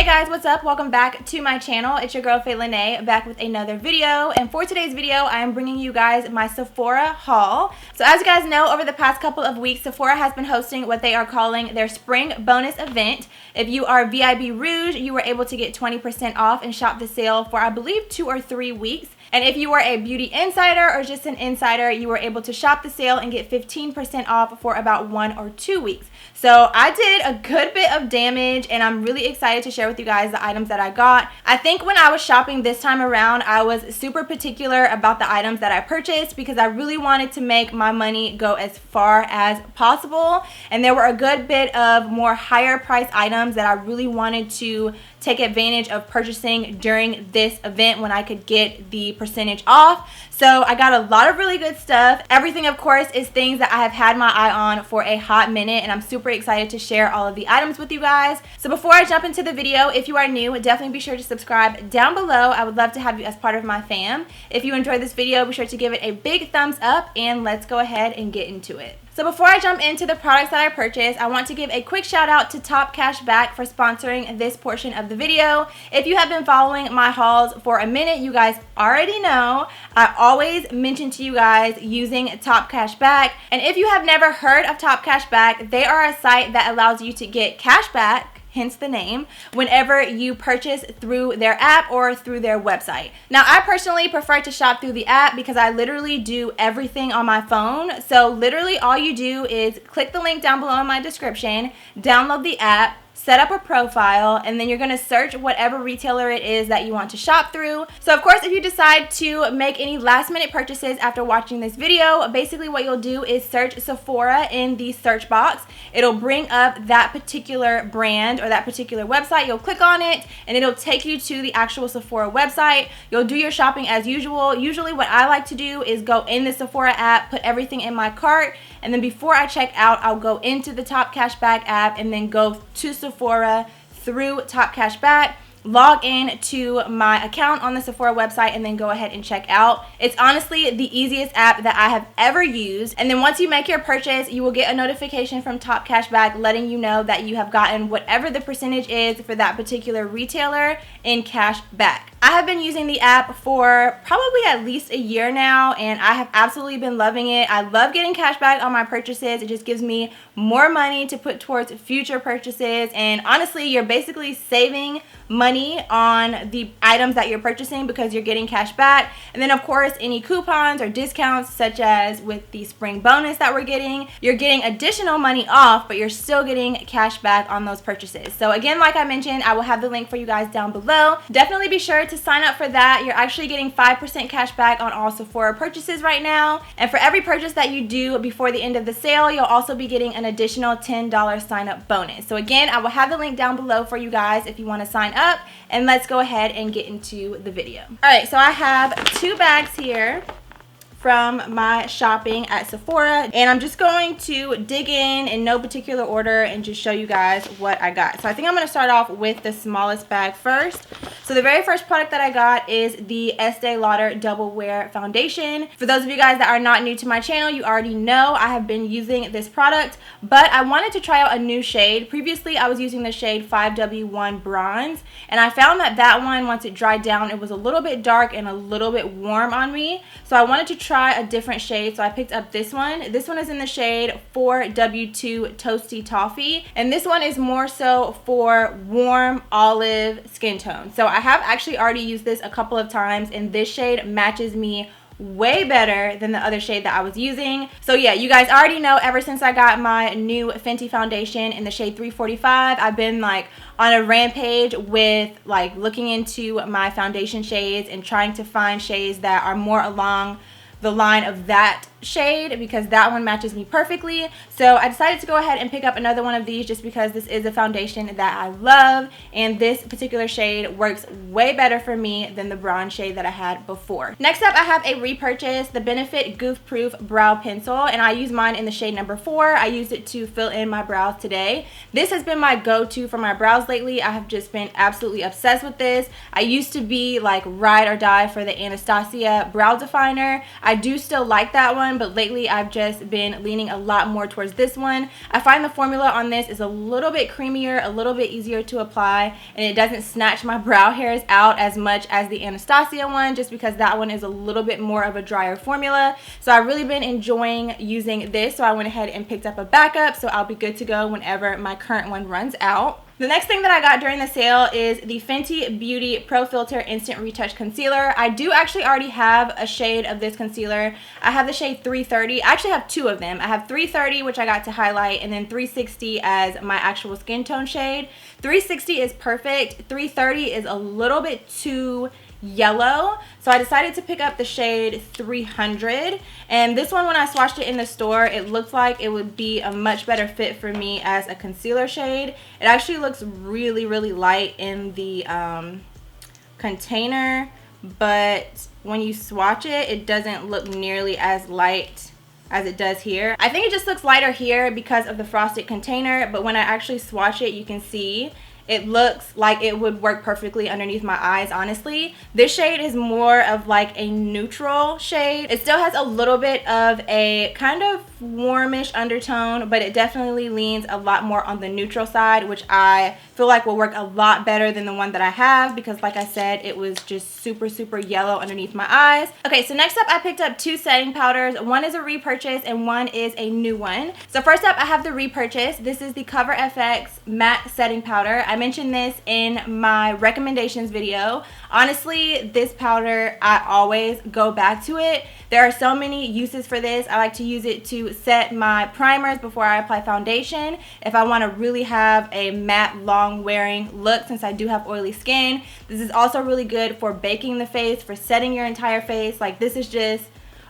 Hey guys, what's up? Welcome back to my channel. It's your girl Fayy Lenee back with another video, and for today's video I am bringing you guys my Sephora haul. So as you guys know, over the past couple of weeks Sephora has been hosting what they are calling their spring bonus event. If you are VIB Rouge, you were able to get 20% off and shop the sale for I believe 2 or 3 weeks. And if you were a beauty insider or just an insider, you were able to shop the sale and get 15% off for about 1 or 2 weeks. So I did a good bit of damage, and I'm really excited to share with you guys the items that I got. I think when I was shopping this time around, I was super particular about the items that I purchased because I really wanted to make my money go as far as possible. And there were a good bit of more higher price items that I really wanted to take advantage of purchasing during this event when I could get the percentage off. So I got a lot of really good stuff. Everything, of course, is things that I have had my eye on for a hot minute, and I'm super excited to share all of the items with you guys. So before I jump into the video, if you are new, definitely be sure to subscribe down below. I would love to have you as part of my fam. If you enjoyed this video, be sure to give it a big thumbs up, and let's go ahead and get into it. So before I jump into the products that I purchased, I want to give a quick shout out to Top Cashback for sponsoring this portion of the video. If you have been following my hauls for a minute, you guys already know I always mention to you guys using Top Cashback. And if you have never heard of Top Cashback, they are a site that allows you to get cashback, hence the name, whenever you purchase through their app or through their website. Now, I personally prefer to shop through the app because I literally do everything on my phone. So literally all you do is click the link down below in my description, download the app, set up a profile, and then you're going to search whatever retailer it is that you want to shop through. So of course, if you decide to make any last minute purchases after watching this video, basically what you'll do is search Sephora in the search box. It'll bring up that particular brand or that particular website. You'll click on it and it'll take you to the actual Sephora website. You'll do your shopping as usual. Usually what I like to do is go in the Sephora app, put everything in my cart, and then before I check out, I'll go into the Top Cashback app and then go to Sephora through Top Cashback, log in to my account on the Sephora website, and then go ahead and check out. It's honestly the easiest app that I have ever used. And then once you make your purchase, you will get a notification from Top Cashback letting you know that you have gotten whatever the percentage is for that particular retailer in cash back. I have been using the app for probably at least a year now, and I have absolutely been loving it. I love getting cash back on my purchases. It just gives me more money to put towards future purchases, and honestly, you're basically saving money on the items that you're purchasing because you're getting cash back. And then of course, any coupons or discounts, such as with the spring bonus that we're getting, you're getting additional money off, but you're still getting cash back on those purchases. So again, like I mentioned, I will have the link for you guys down below. Definitely be sure to sign up for that. You're actually getting 5% cash back on all Sephora purchases right now. And for every purchase that you do before the end of the sale, you'll also be getting an additional $10 sign up bonus. So again, I will have the link down below for you guys if you want to sign up. And let's go ahead and get into the video. Alright, so I have 2 bags here from my shopping at Sephora, and I'm just going to dig in no particular order and just show you guys what I got. So I think I'm going to start off with the smallest bag first. So the very first product that I got is the Estee Lauder Double Wear Foundation. For those of you guys that are not new to my channel, you already know I have been using this product, but I wanted to try out a new shade. Previously, I was using the shade 5W1 Bronze, and I found that that one, once it dried down, it was a little bit dark and a little bit warm on me. So I wanted to try a different shade, so I picked up this one. This one is in the shade 4W2 Toasty Toffee, and this one is more so for warm olive skin tone. So I have actually already used this a couple of times, and this shade matches me way better than the other shade that I was using. So yeah, you guys already know, ever since I got my new Fenty foundation in the shade 345, I've been like on a rampage with like looking into my foundation shades and trying to find shades that are more along the line of that shade, because that one matches me perfectly. So I decided to go ahead and pick up another one of these just because this is a foundation that I love, and this particular shade works way better for me than the bronze shade that I had before. Next up, I have a repurchase, the Benefit Goof Proof Brow Pencil, and I use mine in the shade number 4. I used it to fill in my brows today. This has been my go-to for my brows lately. I have just been absolutely obsessed with this. I used to be like ride or die for the Anastasia brow definer. I do still like that one, but lately I've just been leaning a lot more towards this one. I find the formula on this is a little bit creamier, a little bit easier to apply, and it doesn't snatch my brow hairs out as much as the Anastasia one, just because that one is a little bit more of a drier formula. So I've really been enjoying using this, so I went ahead and picked up a backup, so I'll be good to go whenever my current one runs out. The next thing that I got during the sale is the Fenty Beauty Pro Filter Instant Retouch Concealer. I do actually already have a shade of this concealer. I have the shade 330. I actually have two of them. I have 330, which I got to highlight, and then 360 as my actual skin tone shade. 360 is perfect. 330 is a little bit too yellow, so I decided to pick up the shade 300, and this one, when I swatched it in the store, it looked like it would be a much better fit for me as a concealer shade. It actually looks really light in the container, but when you swatch it, it doesn't look nearly as light as it does here. I think it just looks lighter here because of the frosted container, but when I actually swatch it, you can see it looks like it would work perfectly underneath my eyes, honestly. This shade is more of like a neutral shade. It still has a little bit of a kind of warmish undertone, but it definitely leans a lot more on the neutral side, which I feel like will work a lot better than the one that I have, because like I said, it was just super yellow underneath my eyes. Okay, so next up I picked up two setting powders. One is a repurchase and one is a new one. So first up, I have the repurchase. This is the Cover FX matte setting powder. I mentioned this in my recommendations video. Honestly, this powder, I always go back to it. There are so many uses for this. I like to use it to set my primers before I apply foundation. If I want to really have a matte, long wearing look, since I do have oily skin. This is also really good for baking the face, for setting your entire face. Like, this is just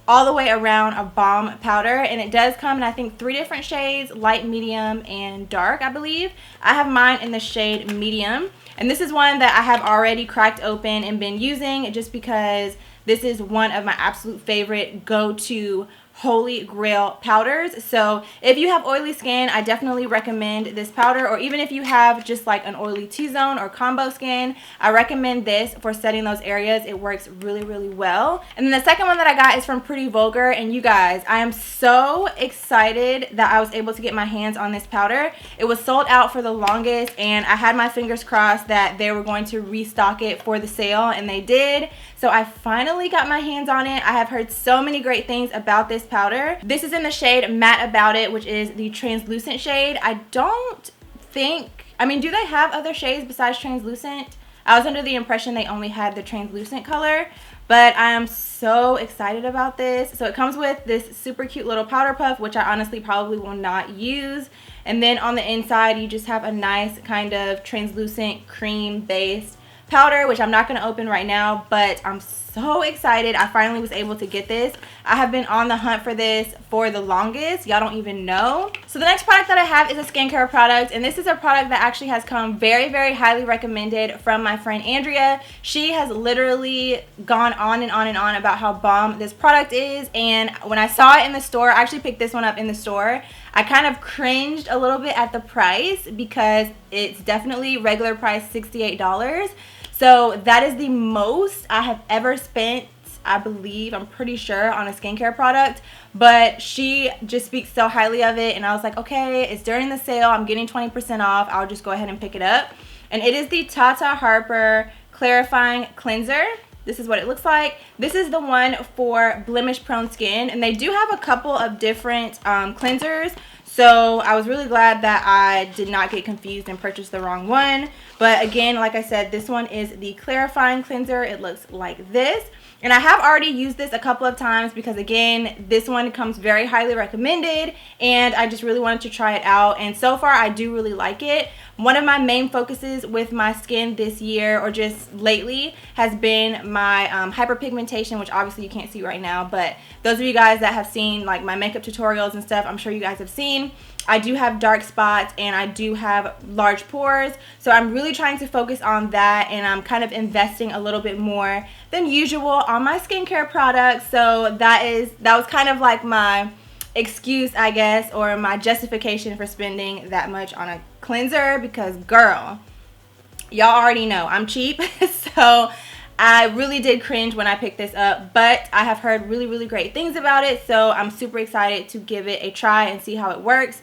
all the way around a bomb powder, and it does come in, I think, 3 different shades: light, medium, and dark, I believe. I have mine in the shade medium, and this is one that I have already cracked open and been using, just because this is one of my absolute favorite go-to holy grail powders. So if you have oily skin, I definitely recommend this powder, or even if you have just like an oily T-zone or combo skin, I recommend this for setting those areas. It works really well. And then the second one that I got is from Pretty Vulgar, and you guys, I am so excited that I was able to get my hands on this powder. It was sold out for the longest, and I had my fingers crossed that they were going to restock it for the sale, and they did. So I finally got my hands on it. I have heard so many great things about this powder. This is in the shade Matte About It, which is the translucent shade. I don't think, I mean, do they have other shades besides translucent? I was under the impression they only had the translucent color, but I am so excited about this. So it comes with this super cute little powder puff, which I honestly probably will not use. And then on the inside, you just have a nice kind of translucent cream based powder, which I'm not going to open right now, but I'm so excited I finally was able to get this. I have been on the hunt for this for the longest. Y'all don't even know. So the next product that I have is a skincare product, and this is a product that actually has come very highly recommended from my friend Andrea. She has literally gone on and on about how bomb this product is, and when I saw it in the store, I actually picked this one up in the store, I kind of cringed a little bit at the price, because it's definitely regular price $68. So that is the most I have ever spent, I believe, I'm pretty sure, on a skincare product. But she just speaks so highly of it, and I was like, okay, it's during the sale, I'm getting 20% off, I'll just go ahead and pick it up. And it is the Tata Harper Clarifying Cleanser. This is what it looks like. This is the one for blemish prone skin, and they do have a couple of different cleansers. So I was really glad that I did not get confused and purchase the wrong one. But again, like I said, this one is the Clarifying Cleanser. It looks like this. And I have already used this a couple of times, because again, this one comes very highly recommended, and I just really wanted to try it out. And so far, I do really like it. One of my main focuses with my skin this year, or just lately, has been my hyperpigmentation, which obviously you can't see right now, but those of you guys that have seen like my makeup tutorials and stuff, I'm sure you guys have seen, I do have dark spots and I do have large pores. So I'm really trying to focus on that, and I'm kind of investing a little bit more than usual on my skincare products. So that was kind of like my excuse, I guess, or my justification for spending that much on a cleanser, because girl, y'all already know I'm cheap. So I really did cringe when I picked this up, but I have heard really, really great things about it, so I'm super excited to give it a try and see how it works.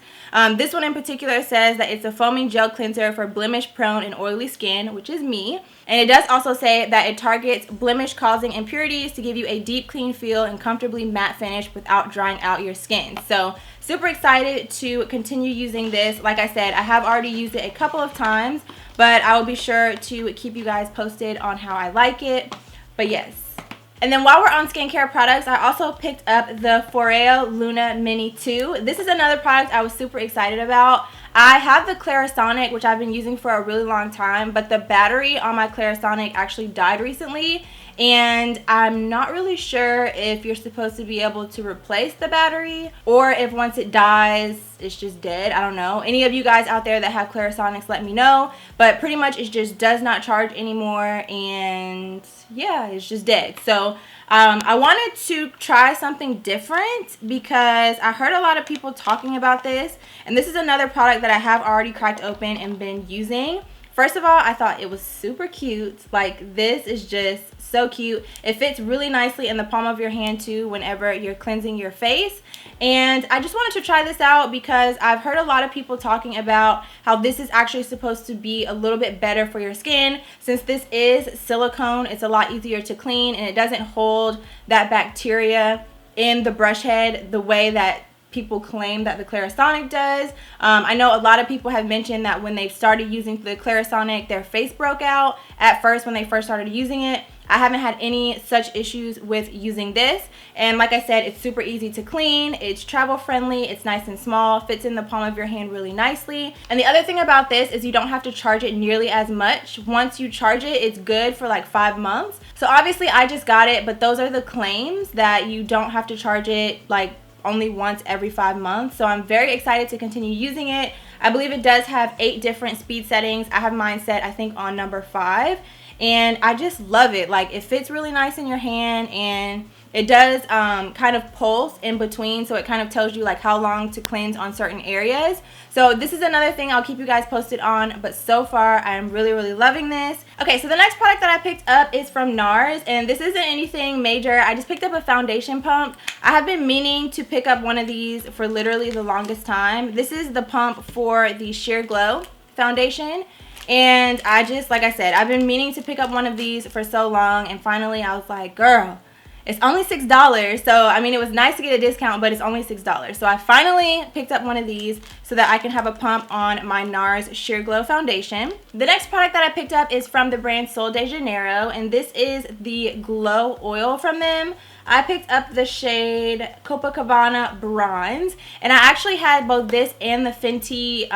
This one in particular says that it's a foaming gel cleanser for blemish-prone and oily skin, which is me. And it does also say that it targets blemish-causing impurities to give you a deep, clean feel and comfortably matte finish without drying out your skin. So super excited to continue using this. Like I said, I have already used it a couple of times, but I will be sure to keep you guys posted on how I like it. But yes. And then while we're on skincare products, I also picked up the Fayy Lenee Mini 2. This is another product I was super excited about. I have the Clarisonic, which I've been using for a really long time, but the battery on my Clarisonic actually died recently, and I'm not really sure if you're supposed to be able to replace the battery or if once it dies, it's just dead. I don't know. Any of you guys out there that have Clarisonics, let me know, but pretty much it just does not charge anymore, and yeah, it's just dead. So I wanted to try something different because I heard a lot of people talking about this, and this is another product that I have already cracked open and been using. First of all, I thought it was super cute. Like, this is just so cute. It fits really nicely in the palm of your hand too whenever you're cleansing your face. And I just wanted to try this out because I've heard a lot of people talking about how this is actually supposed to be a little bit better for your skin. Since this is silicone, it's a lot easier to clean and it doesn't hold that bacteria in the brush head the way that people claim that the Clarisonic does. I know a lot of people have mentioned that when they started using the Clarisonic, their face broke out at first when they first started using it. I haven't had any such issues with using this, and like I said, it's super easy to clean, it's travel friendly, it's nice and small, fits in the palm of your hand really nicely. And the other thing about this is you don't have to charge it nearly as much. Once you charge it, it's good for like 5 months. So obviously I just got it, but those are the claims, that you don't have to charge it like only once every 5 months. So I'm very excited to continue using it. I believe it does have 8 different speed settings. I have mine set, I think, on number 5. And I just love it. Like, it fits really nice in your hand, and it does kind of pulse in between, so it kind of tells you like how long to cleanse on certain areas. So this is another thing I'll keep you guys posted on, but so far I'm really, really loving this. Okay, so the next product that I picked up is from NARS, and this isn't anything major. I just picked up a foundation pump. I have been meaning to pick up one of these for literally the longest time. This is the pump for the Sheer Glow foundation. And I just, like I said, I've been meaning to pick up one of these for so long, and finally I was like, girl, it's only $6. So, I mean, it was nice to get a discount, but it's only $6. So I finally picked up one of these so that I can have a pump on my NARS Sheer Glow foundation. The next product that I picked up is from the brand Sol de Janeiro, and this is the Glow Oil from them. I picked up the shade Copacabana Bronze, and I actually had both this and the Fenty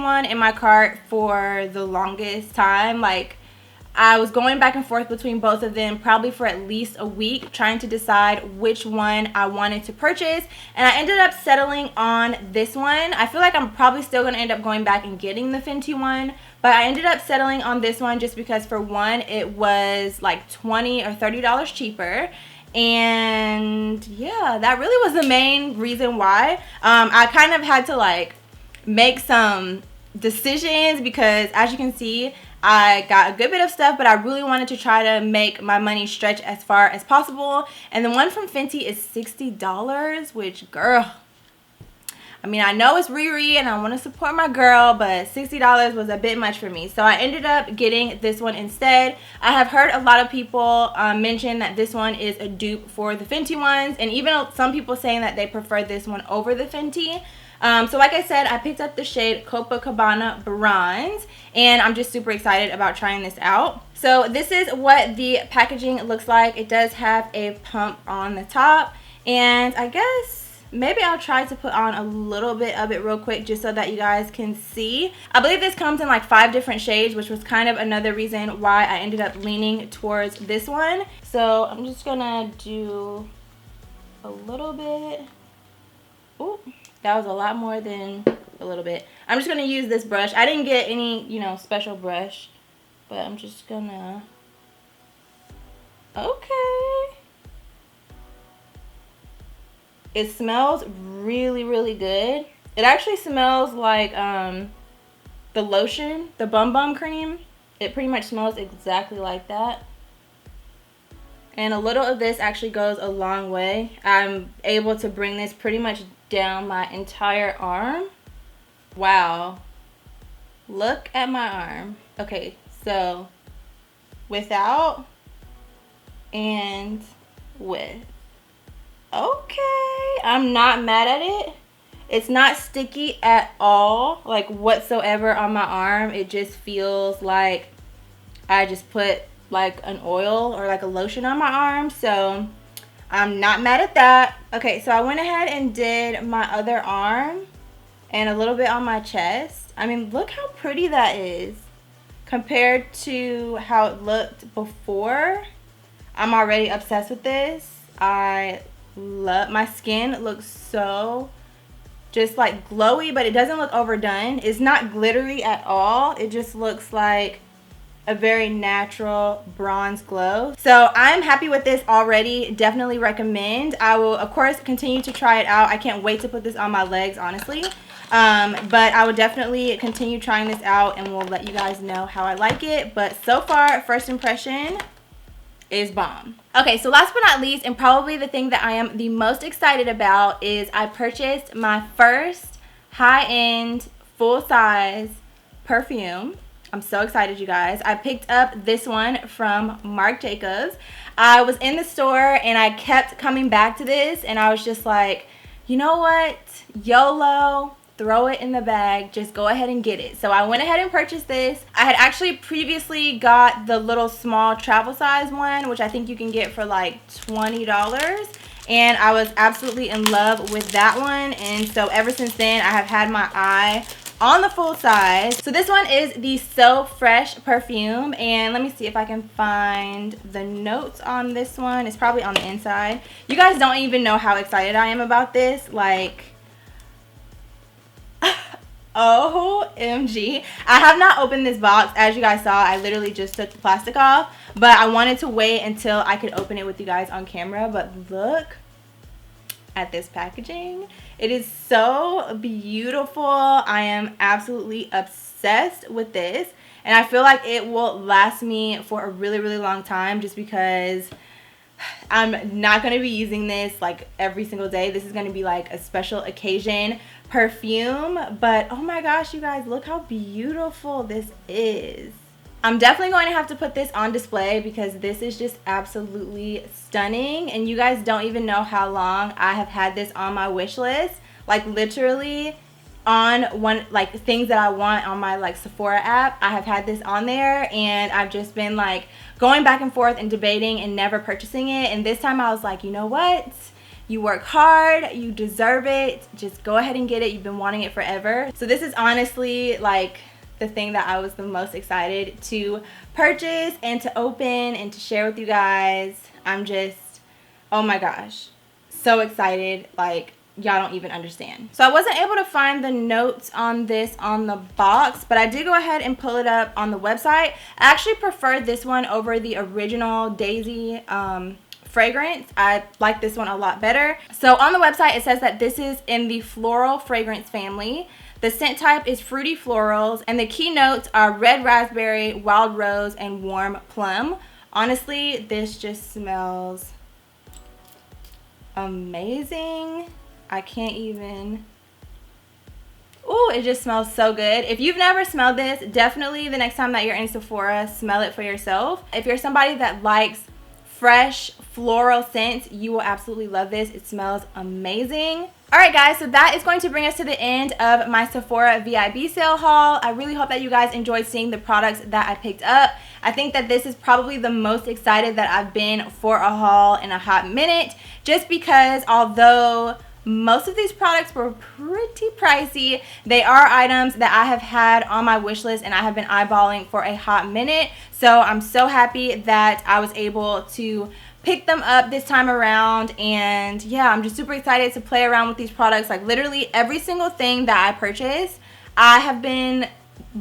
one in my cart for the longest time. Like, I was going back and forth between both of them probably for at least a week, trying to decide which one I wanted to purchase, and I ended up settling on this one. I feel like I'm probably still going to end up going back and getting the Fenty one, but I ended up settling on this one just because, for one, it was like $20 or $30 cheaper. And yeah, that really was the main reason why. I kind of had to like make some decisions because, as you can see, I got a good bit of stuff, but I really wanted to try to make my money stretch as far as possible. And the one from Fenty is $60, which, girl, I mean, I know it's Riri and I want to support my girl, but $60 was a bit much for me. So I ended up getting this one instead. I have heard a lot of people mention that this one is a dupe for the Fenty ones, and even some people saying that they prefer this one over the Fenty. So like I said, I picked up the shade Copacabana Bronze, and I'm just super excited about trying this out. So this is what the packaging looks like. It does have a pump on the top, and I guess maybe I'll try to put on a little bit of it real quick just so that you guys can see. I believe this comes in like 5 different shades, which was kind of another reason why I ended up leaning towards this one. So I'm just gonna do a little bit. Ooh. That was a lot more than a little bit. I'm just going to use this brush. I didn't get any, you know, special brush. But I'm just going to... Okay. It smells really, really good. It actually smells like the lotion, the Bum Bum cream. it pretty much smells exactly like that. And a little of this actually goes a long way. I'm able to bring this pretty much down my entire arm. Wow. Look at my arm. Okay, so without and with. Okay, I'm not mad at it. It's not sticky at all, like whatsoever on my arm. It just feels like I just put like an oil or like a lotion on my arm, so I'm not mad at that. Okay, so I went ahead and did my other arm and a little bit on my chest. I mean, look how pretty that is compared to how it looked before. I'm already obsessed with this. I love, my skin looks so just like glowy, but it doesn't look overdone. It's not glittery at all. It just looks like a very natural bronze glow. So I'm happy with this already. Definitely recommend. I will of course continue to try it out. I can't wait to put this on my legs, honestly. But I will definitely continue trying this out and we'll let you guys know how I like it. But so far, first impression is bomb. Okay, so last but not least, and probably the thing that I am the most excited about, is I purchased my first high-end full-size perfume. I'm so excited, you guys. I picked up this one from Marc Jacobs. I was in the store and I kept coming back to this and I was just like, you know what? YOLO. Throw it in the bag, just go ahead and get it. So I went ahead and purchased this. I had actually previously got the little small travel size one, which I think you can get for like $20. And I was absolutely in love with that one. And so ever since then, I have had my eye on the full size. So this one is the So Fresh perfume. And let me see if I can find the notes on this one. It's probably on the inside. You guys don't even know how excited I am about this. Like, OMG. I have not opened this box. As you guys saw, I literally just took the plastic off, but I wanted to wait until I could open it with you guys on camera. But look at this packaging. It is so beautiful. I am absolutely obsessed with this, and I feel like it will last me for a really, really long time, just because I'm not going to be using this like every single day. This is going to be like a special occasion perfume. But oh my gosh, you guys, look how beautiful this is. I'm definitely going to have to put this on display because this is just absolutely stunning. And you guys don't even know how long I have had this on my wish list. Like literally on one, like things that I want on my like Sephora app, I have had this on there and I've just been like going back and forth and debating and never purchasing it. And this time I was like, you know what? You work hard, you deserve it. Just go ahead and get it. You've been wanting it forever. So this is honestly like the thing that I was the most excited to purchase and to open and to share with you guys. I'm just, oh my gosh, so excited. Like, y'all don't even understand. So I wasn't able to find the notes on this on the box, but I did go ahead and pull it up on the website. I actually preferred this one over the original Daisy fragrance. I like this one a lot better. So on the website it says that this is in the floral fragrance family. The scent type is fruity florals, and the key notes are red raspberry, wild rose, and warm plum. Honestly, this just smells amazing. I can't even. Ooh, it just smells so good. If you've never smelled this, definitely the next time that you're in Sephora, smell it for yourself. If you're somebody that likes fresh floral scents, you will absolutely love this. It smells amazing. Alright guys, so that is going to bring us to the end of my Sephora VIB sale haul. I really hope that you guys enjoyed seeing the products that I picked up. I think that this is probably the most excited that I've been for a haul in a hot minute, just because although most of these products were pretty pricey, they are items that I have had on my wish list and I have been eyeballing for a hot minute. So I'm so happy that I was able to pick them up this time around. And yeah, I'm just super excited to play around with these products. Like literally every single thing that I purchased, I have been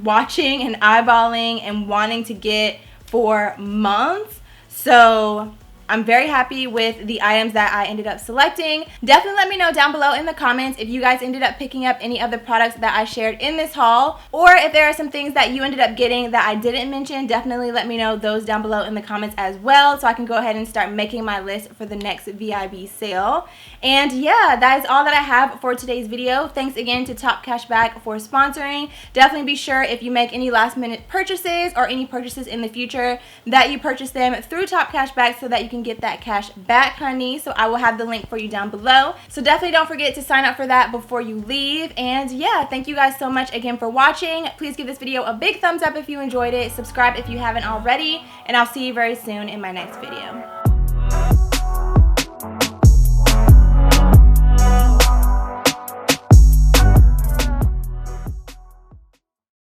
watching and eyeballing and wanting to get for months. So I'm very happy with the items that I ended up selecting. Definitely let me know down below in the comments if you guys ended up picking up any of the products that I shared in this haul, or if there are some things that you ended up getting that I didn't mention. Definitely let me know those down below in the comments as well, so I can go ahead and start making my list for the next VIB sale. And yeah, that is all that I have for today's video. Thanks again to Top Cashback for sponsoring. Definitely be sure if you make any last minute purchases or any purchases in the future that you purchase them through Top Cashback so that you can get that cash back, honey. So I will have the link for you down below. So definitely don't forget to sign up for that before you leave. And yeah, thank you guys so much again for watching. Please give this video a big thumbs up if you enjoyed it. Subscribe if you haven't already. And I'll see you very soon in my next video.